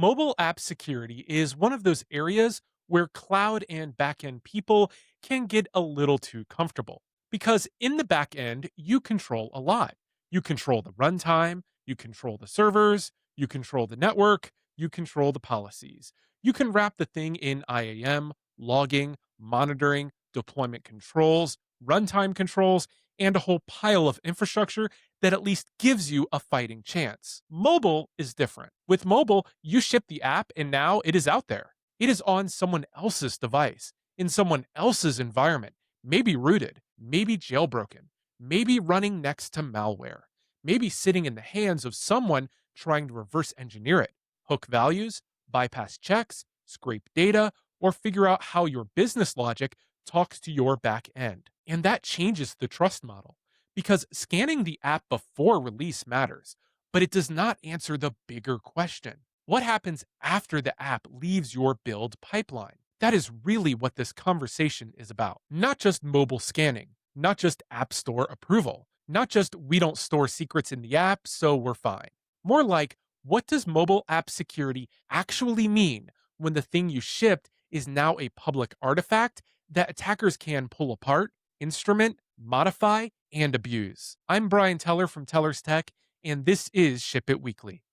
Mobile app security is one of those areas where cloud and backend people can get a little too comfortable. Because in the backend, you control a lot. You control the runtime, you control the servers, you control the network, you control the policies. You can wrap the thing in IAM, logging, monitoring, deployment controls, runtime controls, and a whole pile of infrastructure that at least gives you a fighting chance. Mobile is different. With mobile, you ship the app and now it is out there. It is on someone else's device, in someone else's environment, maybe rooted, maybe jailbroken, maybe running next to malware, maybe sitting in the hands of someone trying to reverse engineer it, hook values, bypass checks, scrape data, or figure out how your business logic talks to your back end. And that changes the trust model because scanning the app before release matters, but it does not answer the bigger question. What happens after the app leaves your build pipeline? That is really what this conversation is about. Not just mobile scanning, not just app store approval, not just we don't store secrets in the app, so we're fine. More like, what does mobile app security actually mean when the thing you shipped is now a public artifact that attackers can pull apart, instrument, modify, and abuse? I'm Brian Teller from Teller's Tech, and this is Ship It Weekly.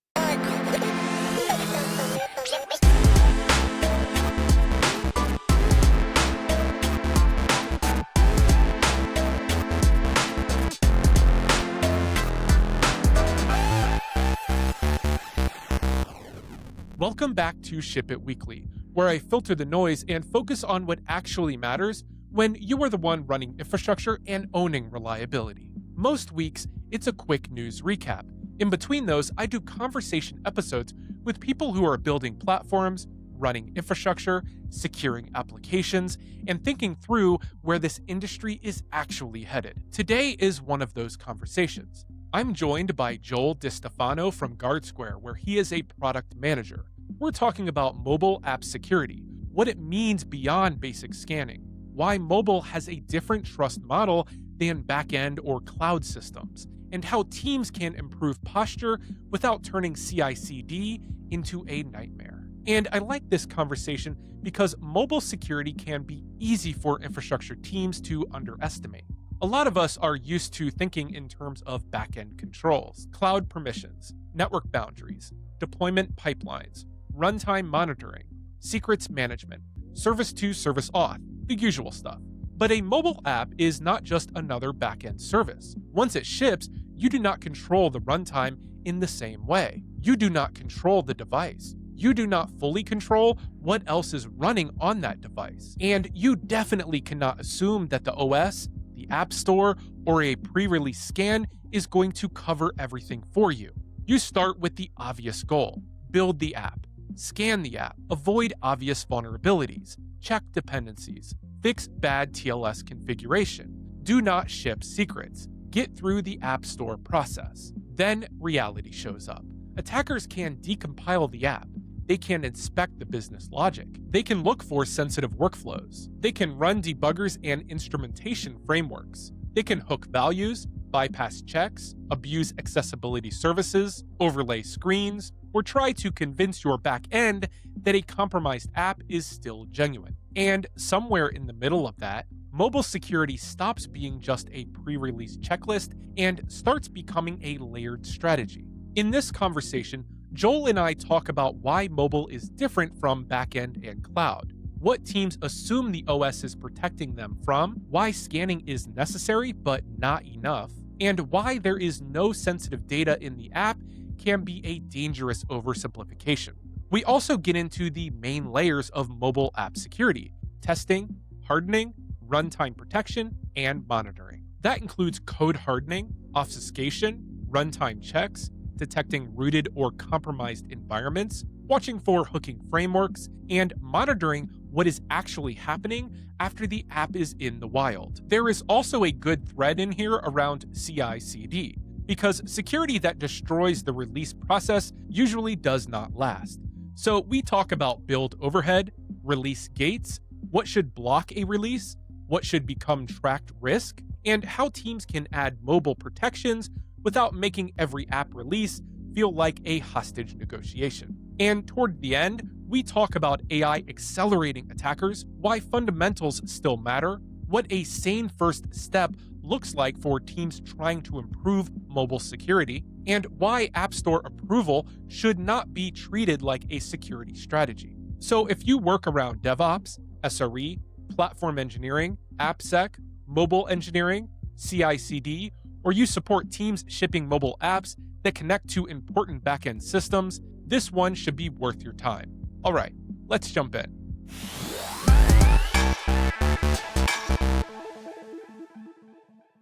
Welcome back to Ship It Weekly, where I filter the noise and focus on what actually matters when you are the one running infrastructure and owning reliability. Most weeks, it's a quick news recap. In between those, I do conversation episodes with people who are building platforms, running infrastructure, securing applications, and thinking through where this industry is actually headed. Today is one of those conversations. I'm joined by Joel DeStefano from Guardsquare, where he is a product manager. We're talking about mobile app security, what it means beyond basic scanning, why mobile has a different trust model than backend or cloud systems, and how teams can improve posture without turning CI/CD into a nightmare. And I like this conversation because mobile security can be easy for infrastructure teams to underestimate. A lot of us are used to thinking in terms of backend controls, cloud permissions, network boundaries, deployment pipelines, runtime monitoring, secrets management, service to service auth, the usual stuff. But a mobile app is not just another backend service. Once it ships, you do not control the runtime in the same way. You do not control the device. You do not fully control what else is running on that device. And you definitely cannot assume that the OS, the App Store, or a pre-release scan is going to cover everything for you. You start with the obvious goal: build the app, scan the app, avoid obvious vulnerabilities, check dependencies, fix bad TLS configuration, do not ship secrets, get through the App Store process. Then reality shows up. Attackers can decompile the app. They can inspect the business logic. They can look for sensitive workflows. They can run debuggers and instrumentation frameworks. They can hook values, bypass checks, abuse accessibility services, overlay screens, or try to convince your back end that a compromised app is still genuine. And somewhere in the middle of that, mobile security stops being just a pre-release checklist and starts becoming a layered strategy. In this conversation, Joel and I talk about why mobile is different from backend and cloud, what teams assume the OS is protecting them from, why scanning is necessary but not enough, and why there is no sensitive data in the app can be a dangerous oversimplification. We also get into the main layers of mobile app security: testing, hardening, runtime protection, and monitoring. That includes code hardening, obfuscation, runtime checks, detecting rooted or compromised environments, watching for hooking frameworks, and monitoring what is actually happening after the app is in the wild. There is also a good thread in here around CI/CD, because security that destroys the release process usually does not last. So we talk about build overhead, release gates, what should block a release, what should become tracked risk, and how teams can add mobile protections without making every app release feel like a hostage negotiation. And toward the end, we talk about AI accelerating attackers, why fundamentals still matter, what a sane first step looks like for teams trying to improve mobile security, and why App Store approval should not be treated like a security strategy. So if you work around DevOps, SRE, platform engineering, AppSec, mobile engineering, CI/CD, or you support teams shipping mobile apps that connect to important backend systems, this one should be worth your time. All right, let's jump in.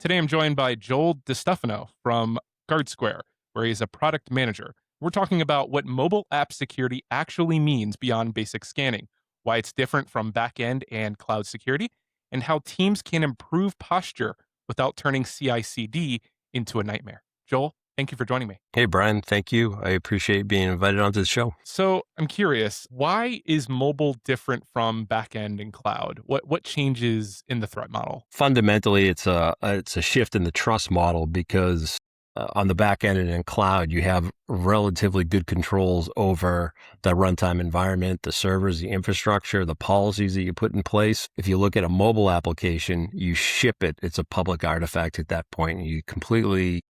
Today I'm joined by Joel DeStefano from Guardsquare, where he's a product manager. We're talking about what mobile app security actually means beyond basic scanning, why it's different from backend and cloud security, and how teams can improve posture without turning CI/CD into a nightmare. Joel, thank you for joining me. Hey, Brian, thank you. I appreciate being invited onto the show. So I'm curious, why is mobile different from backend and cloud? What changes in the threat model? Fundamentally, it's a shift in the trust model because on the back end and in cloud, you have relatively good controls over the runtime environment, the servers, the infrastructure, the policies that you put in place. If you look at a mobile application, you ship it. It's a public artifact at that point, and you completely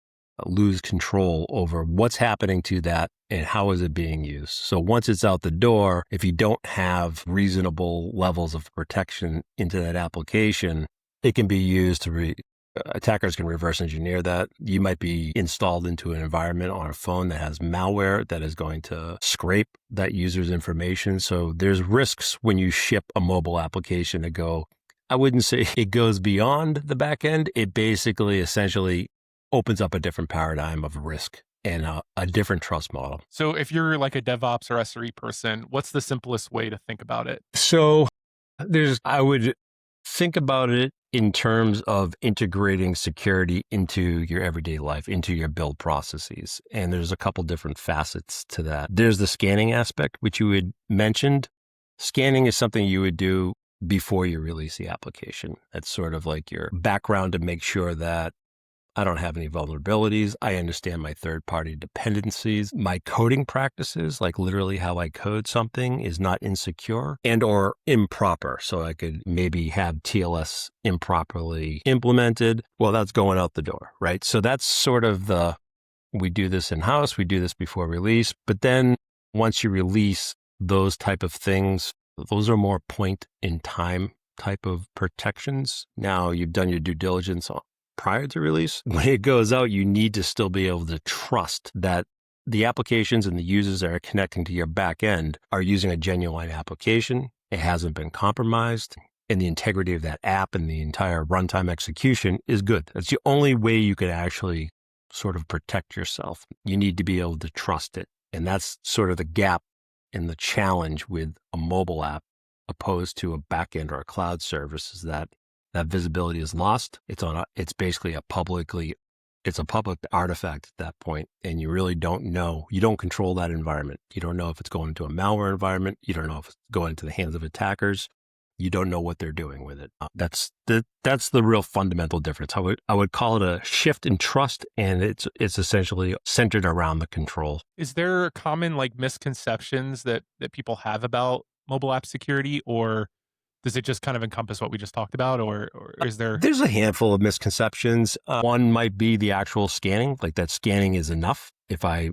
lose control over what's happening to that and how is it being used. So once it's out the door, if you don't have reasonable levels of protection into that application, it can be used to attackers can reverse engineer that. You might be installed into an environment on a phone that has malware that is going to scrape that user's information. So there's risks when you ship a mobile application that I wouldn't say it goes beyond the back end. It basically essentially opens up a different paradigm of risk and a different trust model. So if you're like a DevOps or SRE person, what's the simplest way to think about it? So I would think about it in terms of integrating security into your everyday life, into your build processes. And there's a couple different facets to that. There's the scanning aspect, which you had mentioned. Scanning is something you would do before you release the application. That's sort of like your background to make sure that I don't have any vulnerabilities. I understand my third-party dependencies. My coding practices, like literally how I code something, is not insecure and or improper. So I could maybe have TLS improperly implemented. Well, that's going out the door, right? So that's sort of we do this in-house, we do this before release. But then once you release those type of things, those are more point in time type of protections. Now you've done your due diligence prior to release. When it goes out, you need to still be able to trust that the applications and the users that are connecting to your back end are using a genuine application. It hasn't been compromised, and the integrity of that app and the entire runtime execution is good. That's the only way you could actually sort of protect yourself. You need to be able to trust it. And that's sort of the gap in the challenge with a mobile app opposed to a backend or a cloud service, is that visibility is lost. It's basically a public artifact at that point, and you really don't know. You don't control that environment. You don't know if it's going into a malware environment. You don't know if it's going into the hands of attackers. You don't know what they're doing with it. That's the real fundamental difference. I would call it a shift in trust, and it's essentially centered around the control. Is there common misconceptions that people have about mobile app security, or does it just kind of encompass what we just talked about, or is there? There's a handful of misconceptions. One might be the actual scanning, like that scanning is enough. If I,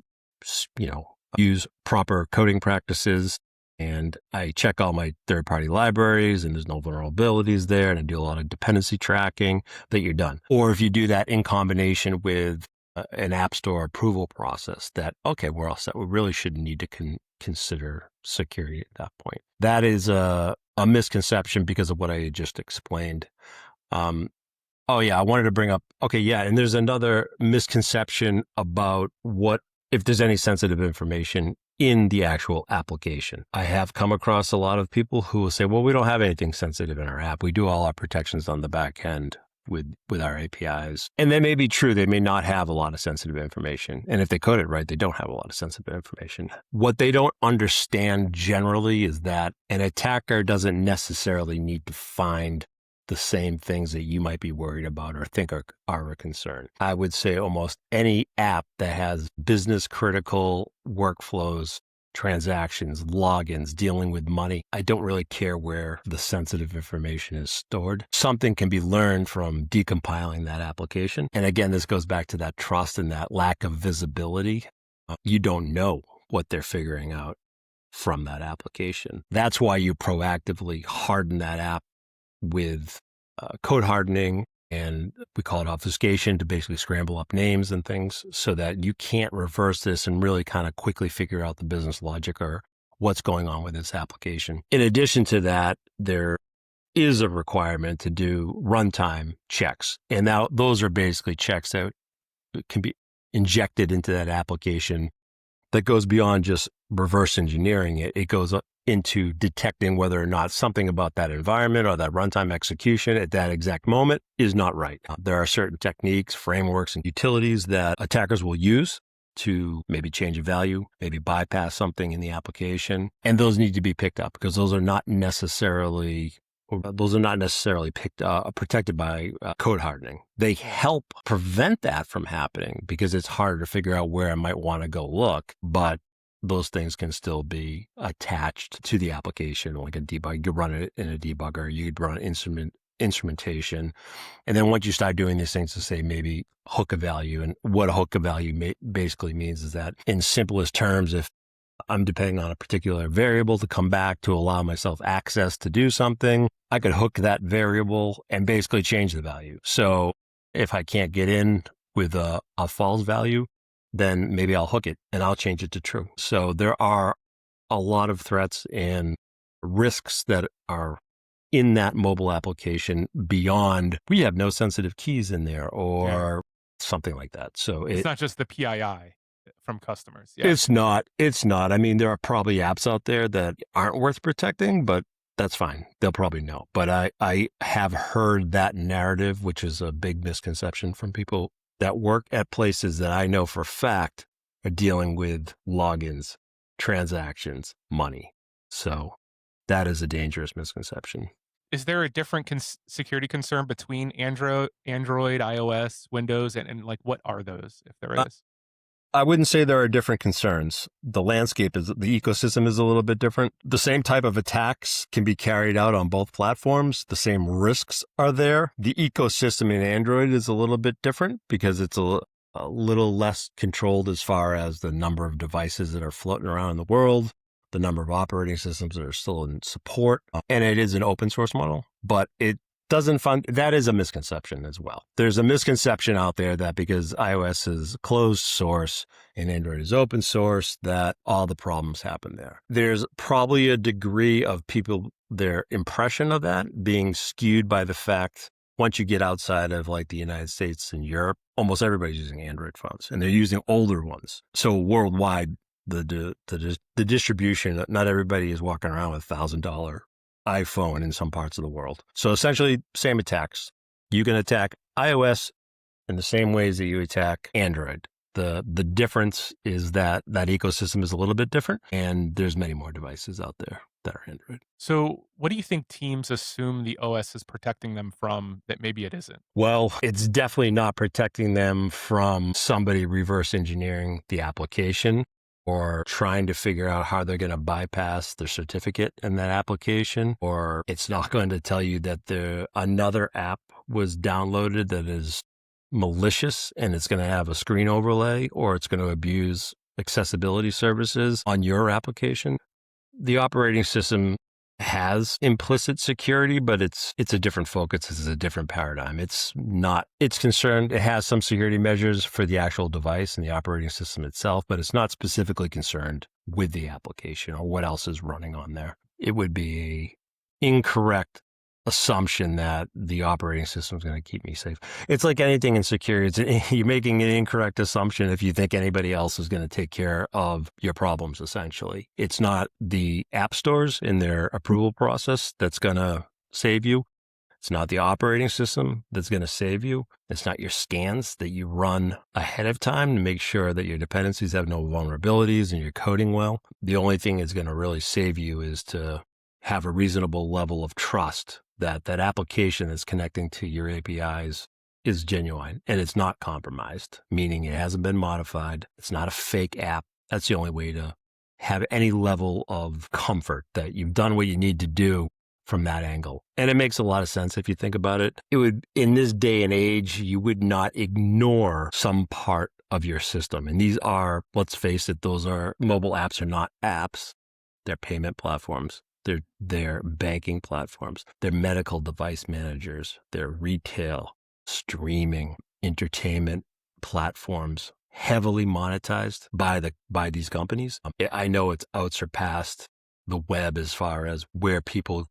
use proper coding practices and I check all my third-party libraries and there's no vulnerabilities there, and I do a lot of dependency tracking, that you're done. Or if you do that in combination with an app store approval process, that, okay, we're all set. We really shouldn't need to consider security at that point. That is a misconception because of what I just explained. I wanted to bring up, and there's another misconception about if there's any sensitive information in the actual application. I have come across a lot of people who will say, well, we don't have anything sensitive in our app. We do all our protections on the back end with our APIs. And that may be true. They may not have a lot of sensitive information. And if they code it right, they don't have a lot of sensitive information. What they don't understand generally is that an attacker doesn't necessarily need to find the same things that you might be worried about or think are a concern. I would say almost any app that has business critical workflows transactions, logins, dealing with money. I don't really care where the sensitive information is stored. Something can be learned from decompiling that application. And again, this goes back to that trust and that lack of visibility. You don't know what they're figuring out from that application. That's why you proactively harden that app with code hardening, and we call it obfuscation, to basically scramble up names and things so that you can't reverse this and really kind of quickly figure out the business logic or what's going on with this application. In addition to that, there is a requirement to do runtime checks. And now those are basically checks that can be injected into that application that goes beyond just reverse engineering it. It goes into detecting whether or not something about that environment or that runtime execution at that exact moment is not right. There are certain techniques, frameworks, and utilities that attackers will use to maybe change a value, maybe bypass something in the application. And those need to be picked up because those are not necessarily protected by code hardening. They help prevent that from happening because it's harder to figure out where I might want to go look, but those things can still be attached to the application, like a debug. You could run it in a debugger, you could run instrumentation. And then once you start doing these things to say maybe hook a value, and what a hook a value basically means is that in simplest terms, if I'm depending on a particular variable to come back to allow myself access to do something, I could hook that variable and basically change the value. So if I can't get in with a false value, then maybe I'll hook it and I'll change it to true. So there are a lot of threats and risks that are in that mobile application beyond we have no sensitive keys in there or something like that. So it's not just the PII from customers. Yeah. It's not. I mean, there are probably apps out there that aren't worth protecting, but that's fine. They'll probably know. But I have heard that narrative, which is a big misconception from people that work at places that I know for a fact are dealing with logins, transactions, money. So that is a dangerous misconception. Is there a different security concern between Android, iOS, Windows, and like what are those, if there is? I wouldn't say there are different concerns. The ecosystem is a little bit different. The same type of attacks can be carried out on both platforms. The same risks are there. The ecosystem in Android is a little bit different because it's a little less controlled as far as the number of devices that are floating around in the world, the number of operating systems that are still in support. And it is an open source model, but it doesn't fund. That is a misconception as well. There's a misconception out there that because iOS is closed source and Android is open source, that all the problems happen there. There's probably a degree of people, their impression of that being skewed by the fact once you get outside of like the United States and Europe, almost everybody's using Android phones and they're using older ones. So worldwide, the distribution, not everybody is walking around with $1,000 iPhone in some parts of the world. So essentially, same attacks. You can attack iOS in the same ways that you attack Android. The difference is that ecosystem is a little bit different, and there's many more devices out there that are Android. So what do you think teams assume the OS is protecting them from that maybe it isn't? Well, it's definitely not protecting them from somebody reverse engineering the application or trying to figure out how they're going to bypass their certificate in that application, or it's not going to tell you that another app was downloaded that is malicious and it's going to have a screen overlay, or it's going to abuse accessibility services on your application. The operating system has implicit security, but it's a different focus. It's a different paradigm. It's concerned. It has some security measures for the actual device and the operating system itself, but it's not specifically concerned with the application or what else is running on there. It would be an incorrect assumption that the operating system is going to keep me safe. It's like anything in security. You're making an incorrect assumption if you think anybody else is going to take care of your problems, essentially. It's not the app stores in their approval process that's going to save you. It's not the operating system that's going to save you. It's not your scans that you run ahead of time to make sure that your dependencies have no vulnerabilities and you're coding well. The only thing that's going to really save you is to have a reasonable level of trust that application that's connecting to your APIs is genuine and it's not compromised, meaning it hasn't been modified. It's not a fake app. That's the only way to have any level of comfort that you've done what you need to do from that angle. And it makes a lot of sense if you think about it. It would, in this day and age, you would not ignore some part of your system. And these are, let's face it, those are mobile apps are not apps. They're payment platforms. They're banking platforms. They're medical device managers. They're retail, streaming, entertainment platforms, heavily monetized by these companies. I know it's outsurpassed the web as far as where people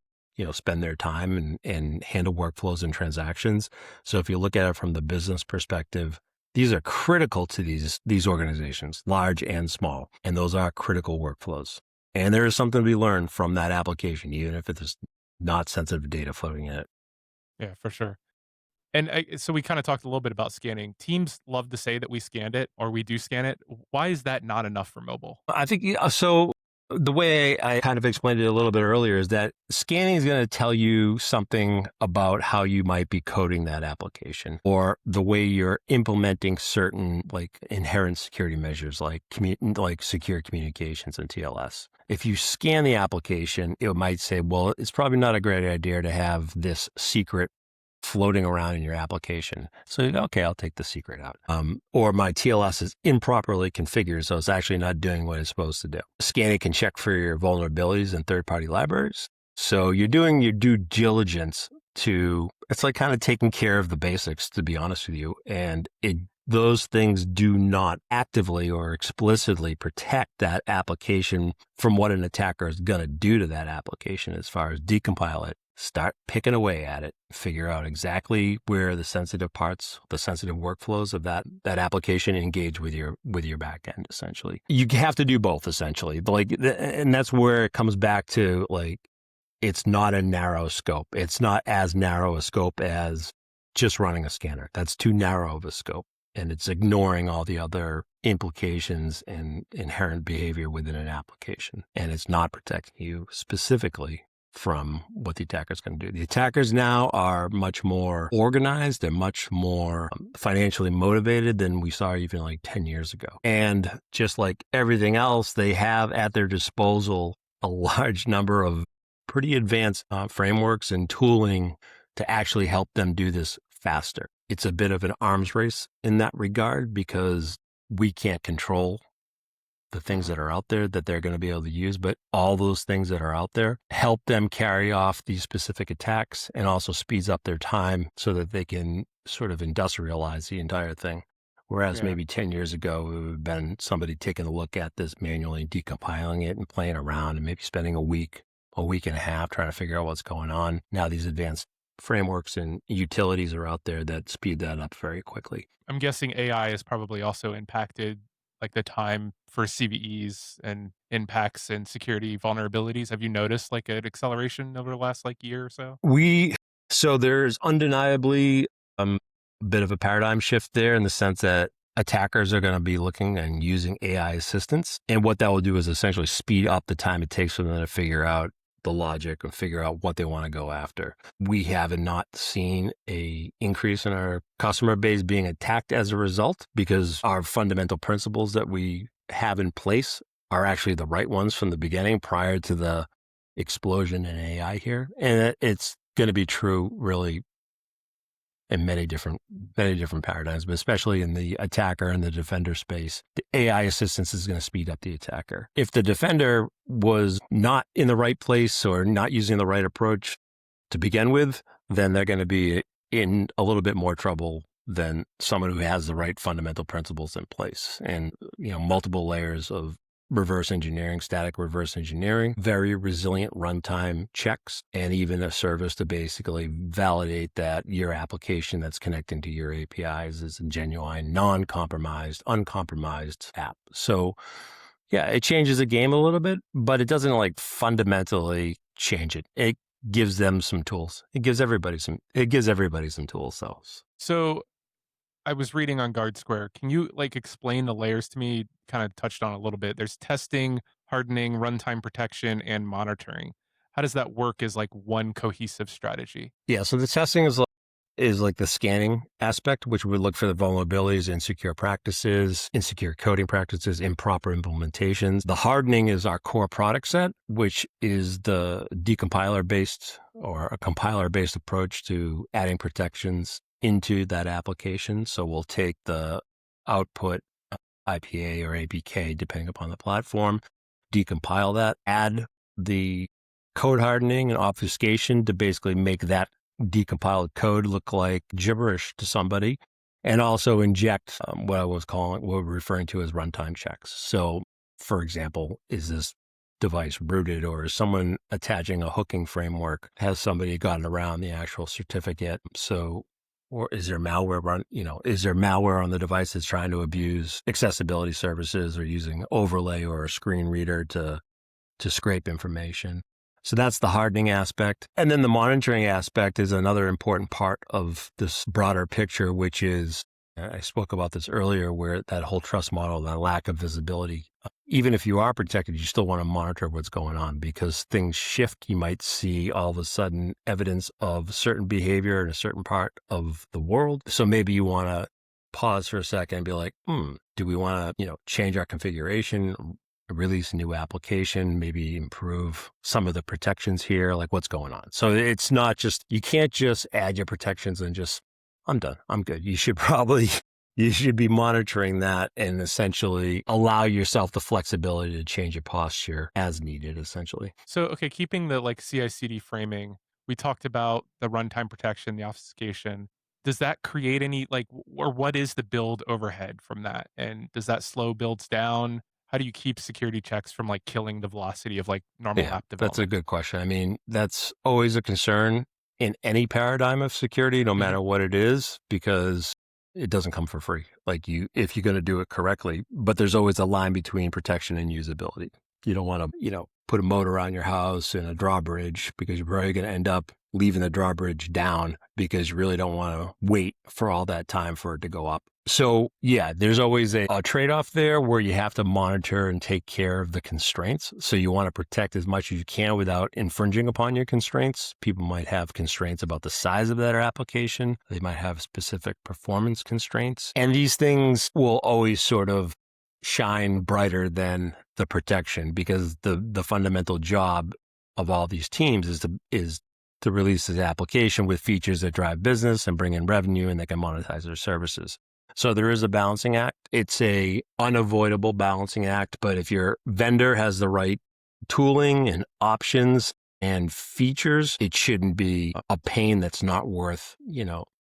spend their time and handle workflows and transactions. So if you look at it from the business perspective, these are critical to these organizations, large and small, and those are critical workflows. And there is something to be learned from that application, even if it's not sensitive data floating in it. Yeah, for sure. And so we kind of talked a little bit about scanning. Teams love to say that we scanned it or we do scan it. Why is that not enough for mobile? I think so. The way I kind of explained it a little bit earlier is that scanning is going to tell you something about how you might be coding that application or the way you're implementing certain like inherent security measures like secure communications and TLS. If you scan the application, it might say, well, it's probably not a great idea to have this secret floating around in your application. So, okay, I'll take the secret out. Or my TLS is improperly configured, so it's actually not doing what it's supposed to do. Scanning can check for your vulnerabilities in third-party libraries. So you're doing your due diligence it's like kind of taking care of the basics, to be honest with you. And those things do not actively or explicitly protect that application from what an attacker is going to do to that application as far as decompile it, start picking away at it, figure out exactly where the sensitive parts, the sensitive workflows of that application engage with your backend, essentially. You have to do both, essentially. And that's where it comes back to, like, it's not a narrow scope. It's not as narrow a scope as just running a scanner. That's too narrow of a scope. And it's ignoring all the other implications and inherent behavior within an application. And it's not protecting you specifically from what the attacker's going to do. The attackers now are much more organized. They're much more financially motivated than we saw even like 10 years ago. And just like everything else, they have at their disposal a large number of pretty advanced frameworks and tooling to actually help them do this faster. It's a bit of an arms race in that regard because we can't control the things that are out there that they're going to be able to use, but all those things that are out there help them carry off these specific attacks and also speeds up their time so that they can sort of industrialize the entire thing. Whereas maybe 10 years ago, it would have been somebody taking a look at this manually, decompiling it and playing around and maybe spending a week and a half trying to figure out what's going on. Now these advanced frameworks and utilities are out there that speed that up very quickly. I'm guessing AI has probably also impacted like the time for CVEs and impacts and security vulnerabilities. Have you noticed like an acceleration over the last like year or so? So there's undeniably a bit of a paradigm shift there in the sense that attackers are going to be looking and using AI assistance. And what that will do is essentially speed up the time it takes for them to figure out the logic and figure out what they want to go after. We have not seen a increase in our customer base being attacked as a result because our fundamental principles that we have in place are actually the right ones from the beginning prior to the explosion in AI here. And it's going to be true really in many different paradigms, but especially in the attacker and the defender space, the AI assistance is going to speed up the attacker. If the defender was not in the right place or not using the right approach to begin with, then they're going to be in a little bit more trouble than someone who has the right fundamental principles in place and, multiple layers of static reverse engineering, very resilient runtime checks, and even a service to basically validate that your application that's connecting to your APIs is a genuine, non-compromised, uncompromised app. So yeah, it changes the game a little bit, but it doesn't like fundamentally change it. It gives them some tools. It gives everybody some tools. So I was reading on Guardsquare. Can you like explain the layers to me? Kind of touched on a little bit. There's testing, hardening, runtime protection, and monitoring. How does that work as like one cohesive strategy? Yeah. So the testing is is like the scanning aspect, which would look for the vulnerabilities, insecure practices, insecure coding practices, improper implementations. The hardening is our core product set, which is the decompiler based or a compiler based approach to adding protections into that application. So we'll take the output IPA or APK, depending upon the platform, decompile that, add the code hardening and obfuscation to basically make that decompiled code look like gibberish to somebody, and also inject what we're referring to as runtime checks. So, for example, is this device rooted, or is someone attaching a hooking framework? Has somebody gotten around the actual certificate? So, or is there malware is there malware on the device that's trying to abuse accessibility services or using overlay or a screen reader to scrape information? So that's the hardening aspect. And then the monitoring aspect is another important part of this broader picture, which is, I spoke about this earlier, where that whole trust model, that lack of visibility, even if you are protected, you still want to monitor what's going on because things shift. You might see all of a sudden evidence of certain behavior in a certain part of the world. So maybe you want to pause for a second and be like, do we want to, change our configuration, release a new application, maybe improve some of the protections here, like what's going on? So it's not just, you can't just add your protections and just, I'm done, I'm good. You should be monitoring that and essentially allow yourself the flexibility to change your posture as needed, essentially. So, okay, keeping the CI/CD framing, we talked about the runtime protection, the obfuscation. Does that create any or what is the build overhead from that? And does that slow builds down? How do you keep security checks from killing the velocity of normal Yeah, app that's a development? good question. I mean, that's always a concern in any paradigm of security, no Mhm. matter what it is, because it doesn't come for free. If you're going to do it correctly, but there's always a line between protection and usability. You don't want to, put a moat around your house and a drawbridge because you're probably going to end up leaving the drawbridge down because you really don't want to wait for all that time for it to go up. So yeah, there's always a trade-off there where you have to monitor and take care of the constraints. So you want to protect as much as you can without infringing upon your constraints. People might have constraints about the size of their application. They might have specific performance constraints. And these things will always sort of shine brighter than the protection because the fundamental job of all these teams is to release this application with features that drive business and bring in revenue and they can monetize their services. So there is a balancing act. It's a unavoidable balancing act, but if your vendor has the right tooling and options and features, it shouldn't be a pain that's not worth,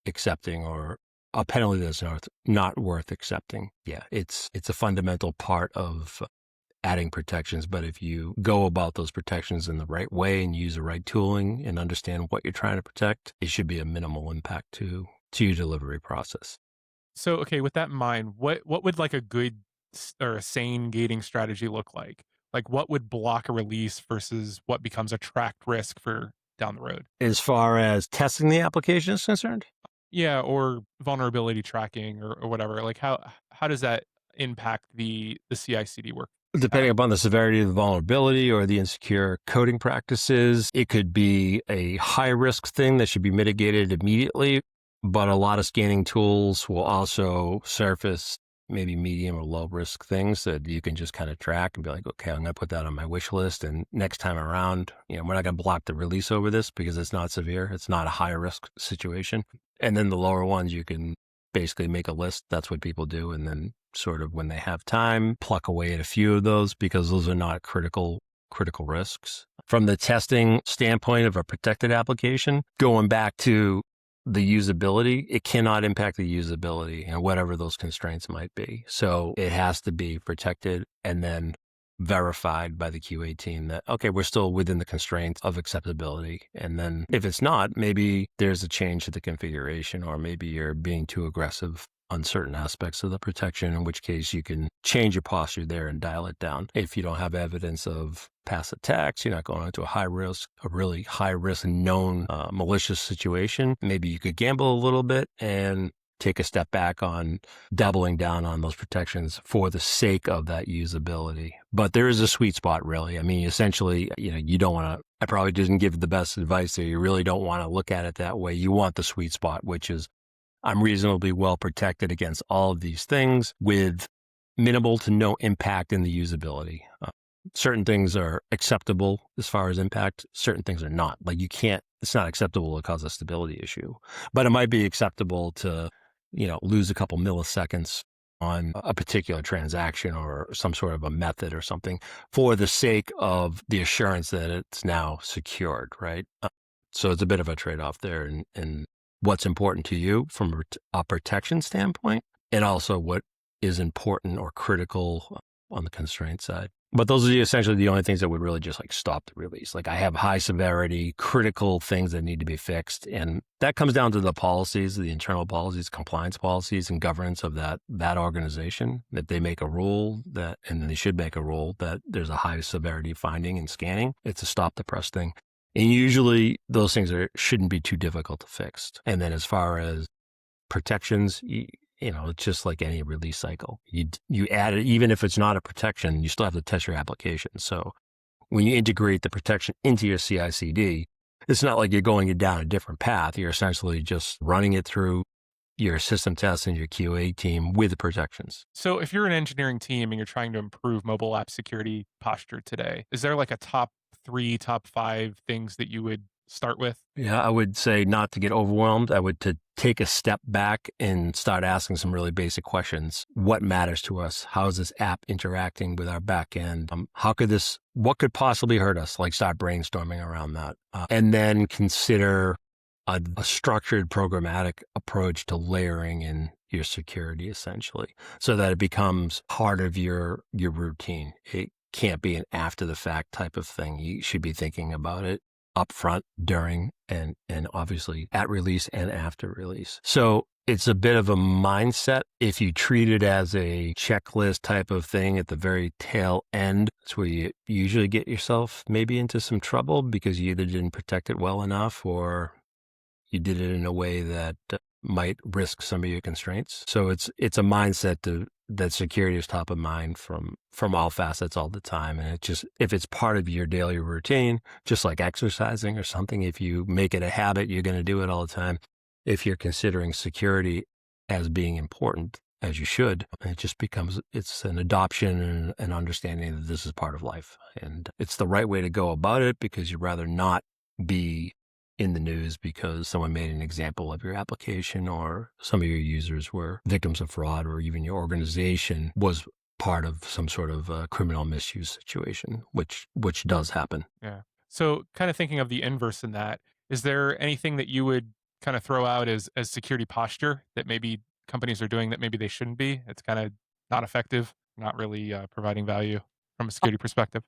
accepting, or a penalty that's not worth accepting. Yeah, it's a fundamental part of adding protections, but if you go about those protections in the right way and use the right tooling and understand what you're trying to protect, it should be a minimal impact to your delivery process. So, okay, with that in mind, what would a good or a sane gating strategy look like? Like, what would block a release versus what becomes a tracked risk for down the road? As far as testing the application is concerned, Yeah, or vulnerability tracking or whatever. How does that impact the CI/CD work? depending upon the severity of the vulnerability or the insecure coding practices, it could be a high risk thing that should be mitigated immediately. But a lot of scanning tools will also surface maybe medium or low risk things that you can just kind of track and be like, okay, I'm going to put that on my wish list. And next time around, we're not going to block the release over this because it's not severe. It's not a high risk situation. And then the lower ones, you can basically make a list. That's what people do. And then sort of when they have time, pluck away at a few of those because those are not critical risks. From the testing standpoint of a protected application, going back to the usability, it cannot impact the usability and whatever those constraints might be. So it has to be protected and then verified by the QA team that, okay, we're still within the constraints of acceptability. And then if it's not, maybe there's a change to the configuration, or maybe you're being too aggressive on certain aspects of the protection, in which case you can change your posture there and dial it down. If you don't have evidence of past attacks, you're not going into a really high risk known malicious situation, maybe you could gamble a little bit and take a step back on doubling down on those protections for the sake of that usability. But there is a sweet spot, really. I mean, essentially, you don't want to, I probably didn't give the best advice there. You really don't want to look at it that way. You want the sweet spot, which is I'm reasonably well protected against all of these things with minimal to no impact in the usability. Certain things are acceptable as far as impact. Certain things are not. Like it's not acceptable to cause a stability issue, but it might be acceptable to, lose a couple milliseconds on a particular transaction or some sort of a method or something for the sake of the assurance that it's now secured, right? So it's a bit of a trade-off there in what's important to you from a protection standpoint, and also what is important or critical on the constraint side. But those are essentially the only things that would really just stop the release. I have high severity, critical things that need to be fixed. And that comes down to the policies, the internal policies, compliance policies, and governance of that organization, that they make a rule and they should make a rule that there's a high severity finding and scanning. It's a stop the press thing. And usually those things shouldn't be too difficult to fix. And then as far as protections, it's just like any release cycle. You add it, even if it's not a protection, you still have to test your application. So when you integrate the protection into your CI/CD, it's not like you're going down a different path. You're essentially just running it through your system tests and your QA team with the protections. So if you're an engineering team and you're trying to improve mobile app security posture today, is there a top 3, top 5 things that you would start with? Yeah, I would say not to get overwhelmed. I would to take a step back and start asking some really basic questions. What matters to us? How is this app interacting with our back end? What could possibly hurt us? Start brainstorming around that. And then consider a structured programmatic approach to layering in your security, essentially, so that it becomes part of your routine. It can't be an after the fact type of thing. You should be thinking about it up front, during, and obviously at release and after release. So it's a bit of a mindset. If you treat it as a checklist type of thing at the very tail end, that's where you usually get yourself maybe into some trouble because you either didn't protect it well enough or you did it in a way that might risk some of your constraints. So it's a mindset that security is top of mind from all facets all the time. And if it's part of your daily routine, just like exercising or something, if you make it a habit, you're going to do it all the time. If you're considering security as being important, as you should, it's an adoption and an understanding that this is part of life. And it's the right way to go about it because you'd rather not be in the news because someone made an example of your application or some of your users were victims of fraud, or even your organization was part of some sort of criminal misuse situation, which does happen. Yeah. So kind of thinking of the inverse in that, is there anything that you would kind of throw out as security posture that maybe companies are doing that maybe they shouldn't be? It's kind of not effective, not really providing value from a security perspective.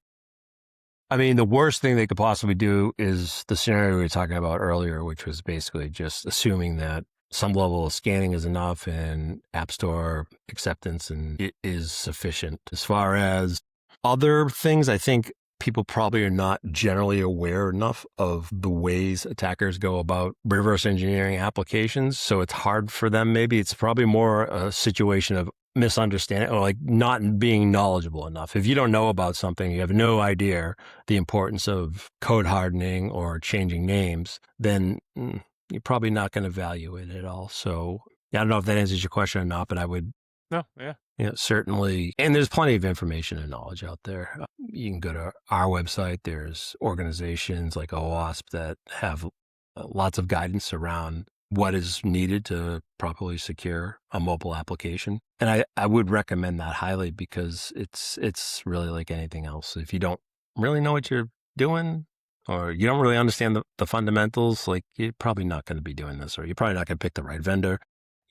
I mean, the worst thing they could possibly do is the scenario we were talking about earlier, which was basically just assuming that some level of scanning is enough and App Store acceptance and it is sufficient. As far as other things, I think people probably are not generally aware enough of the ways attackers go about reverse engineering applications. So it's hard for them. Maybe it's probably more a situation of misunderstanding or not being knowledgeable enough. If you don't know about something, you have no idea the importance of code hardening or changing names, then you're probably not going to value it at all. So I don't know if that answers your question or not, but I would. No, yeah. Certainly. And there's plenty of information and knowledge out there. You can go to our website. There's organizations like OWASP that have lots of guidance around what is needed to properly secure a mobile application. And I would recommend that highly because it's really like anything else. If you don't really know what you're doing or you don't really understand the fundamentals, you're probably not going to be doing this, or you're probably not going to pick the right vendor.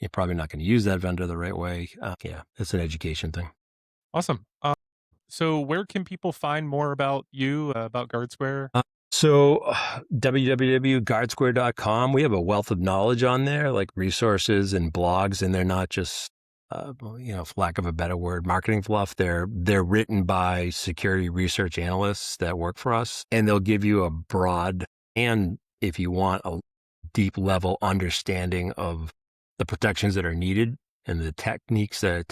You're probably not going to use that vendor the right way. It's an education thing. Awesome. So where can people find more about you, about Guardsquare? So www.guardsquare.com, we have a wealth of knowledge on there, like resources and blogs, and they're not just, for lack of a better word, marketing fluff. They're written by security research analysts that work for us, and they'll give you a broad and, if you want, a deep level understanding of the protections that are needed and the techniques that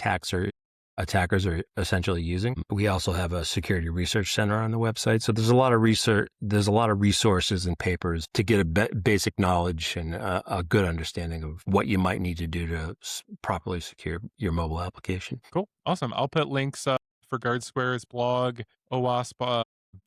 attackers are essentially using. We also have a security research center on the website. So there's a lot of research, there's a lot of resources and papers to get a basic knowledge and a good understanding of what you might need to do to properly secure your mobile application. Cool. Awesome. I'll put links for Guardsquare's blog, OWASP,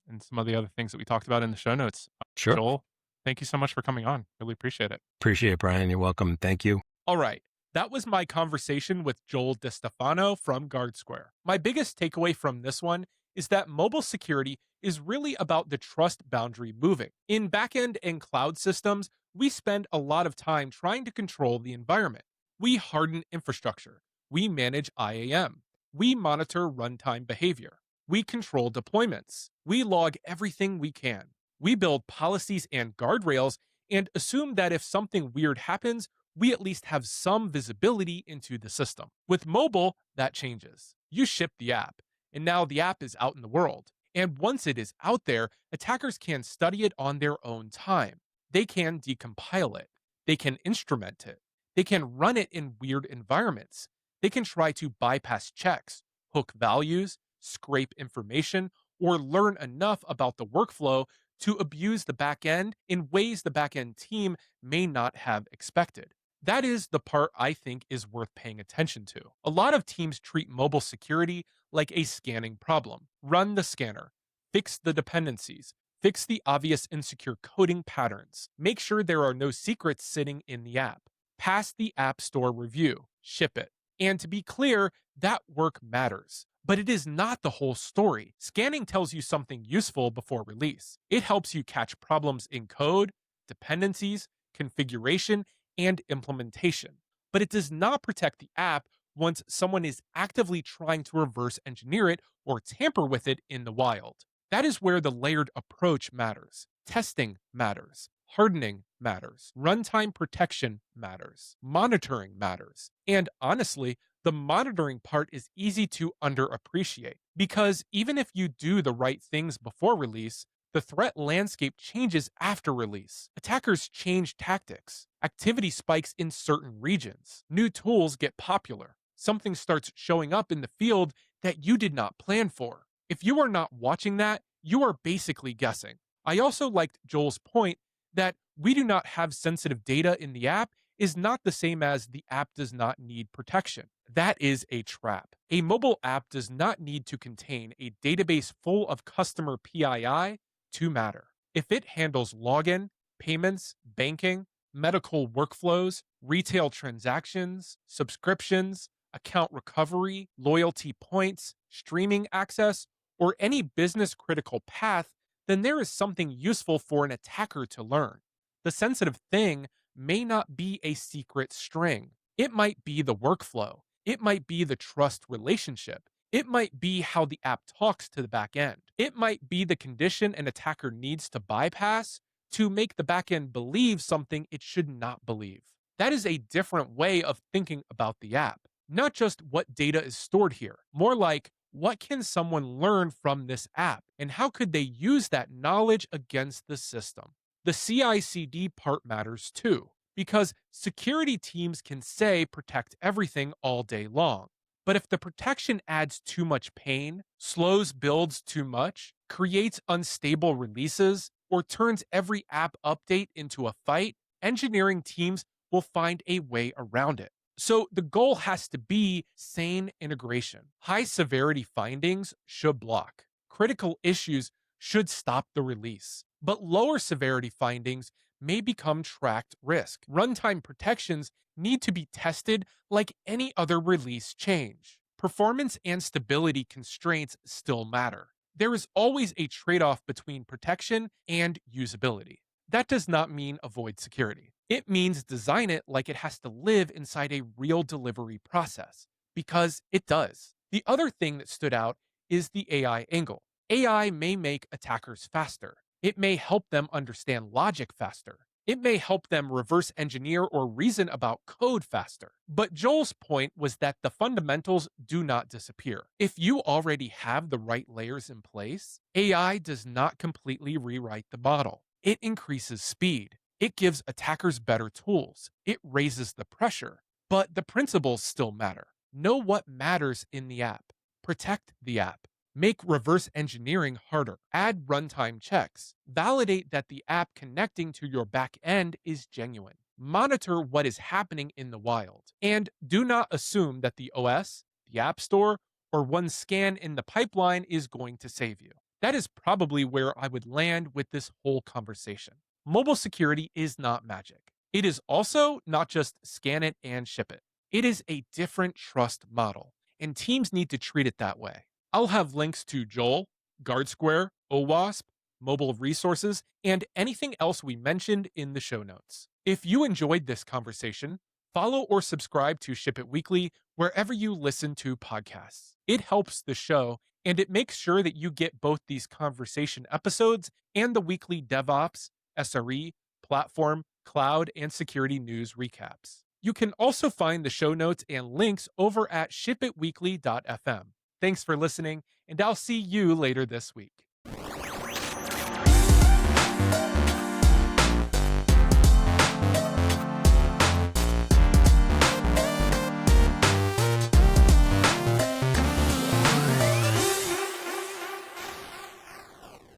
and some of the other things that we talked about in the show notes. Sure. Joel, thank you so much for coming on. Really appreciate it. Appreciate it, Brian. You're welcome. Thank you. All right. That was my conversation with Joel DeStefano from Guardsquare. My biggest takeaway from this one is that mobile security is really about the trust boundary moving. In backend and cloud systems, we spend a lot of time trying to control the environment. We harden infrastructure. We manage IAM. We monitor runtime behavior. We control deployments. We log everything we can. We build policies and guardrails and assume that if something weird happens, we at least have some visibility into the system. With mobile, that changes. You ship the app, and now the app is out in the world. And once it is out there, attackers can study it on their own time. They can decompile it. They can instrument it. They can run it in weird environments. They can try to bypass checks, hook values, scrape information, or learn enough about the workflow to abuse the backend in ways the backend team may not have expected. That is the part I think is worth paying attention to. A lot of teams treat mobile security like a scanning problem. Run the scanner, fix the dependencies, fix the obvious insecure coding patterns, make sure there are no secrets sitting in the app, pass the App Store review, ship it. And to be clear, that work matters. But it is not the whole story. Scanning tells you something useful before release. It helps you catch problems in code, dependencies, configuration, and implementation. But it does not protect the app once someone is actively trying to reverse engineer it or tamper with it in the wild. That is where the layered approach matters. Testing matters. Hardening matters. Runtime protection matters. Monitoring matters. And honestly, the monitoring part is easy to underappreciate because even if you do the right things before release, the threat landscape changes after release. Attackers change tactics. Activity spikes in certain regions. New tools get popular. Something starts showing up in the field that you did not plan for. If you are not watching that, you are basically guessing. I also liked Joel's point that we do not have sensitive data in the app is not the same as the app does not need protection. That is a trap. A mobile app does not need to contain a database full of customer PII to matter. If it handles login, payments, banking, medical workflows, retail transactions, subscriptions, account recovery, loyalty points, streaming access, or any business critical path, then there is something useful for an attacker to learn. The sensitive thing may not be a secret string. It might be the workflow. It might be the trust relationship. It might be how the app talks to the back end. It might be the condition an attacker needs to bypass to make the back end believe something it should not believe. That is a different way of thinking about the app. Not just what data is stored here, more like what can someone learn from this app and how could they use that knowledge against the system? The CI/CD part matters too, because security teams can say protect everything all day long. But if the protection adds too much pain, slows builds too much, creates unstable releases, or turns every app update into a fight, engineering teams will find a way around it. So the goal has to be sane integration. High severity findings should block. Critical issues should stop the release. But lower severity findings may become tracked risk. Runtime protections need to be tested like any other release change. Performance and stability constraints still matter. There is always a trade-off between protection and usability. That does not mean avoid security. It means design it like it has to live inside a real delivery process, because it does. The other thing that stood out is the AI angle. AI may make attackers faster. It may help them understand logic faster. It may help them reverse engineer or reason about code faster. But Joel's point was that the fundamentals do not disappear. If you already have the right layers in place, AI does not completely rewrite the model. It increases speed. It gives attackers better tools. It raises the pressure. But the principles still matter. Know what matters in the app. Protect the app. Make reverse engineering harder. Add runtime checks. Validate that the app connecting to your back end is genuine. Monitor what is happening in the wild. And do not assume that the OS, the App Store, or one scan in the pipeline is going to save you. That is probably where I would land with this whole conversation. Mobile security is not magic. It is also not just scan it and ship it. It is a different trust model, and teams need to treat it that way. I'll have links to Joel, Guardsquare, OWASP, mobile resources, and anything else we mentioned in the show notes. If you enjoyed this conversation, follow or subscribe to Ship It Weekly wherever you listen to podcasts. It helps the show, and it makes sure that you get both these conversation episodes and the weekly DevOps, SRE, platform, cloud, and security news recaps. You can also find the show notes and links over at shipitweekly.fm. Thanks for listening, and I'll see you later this week.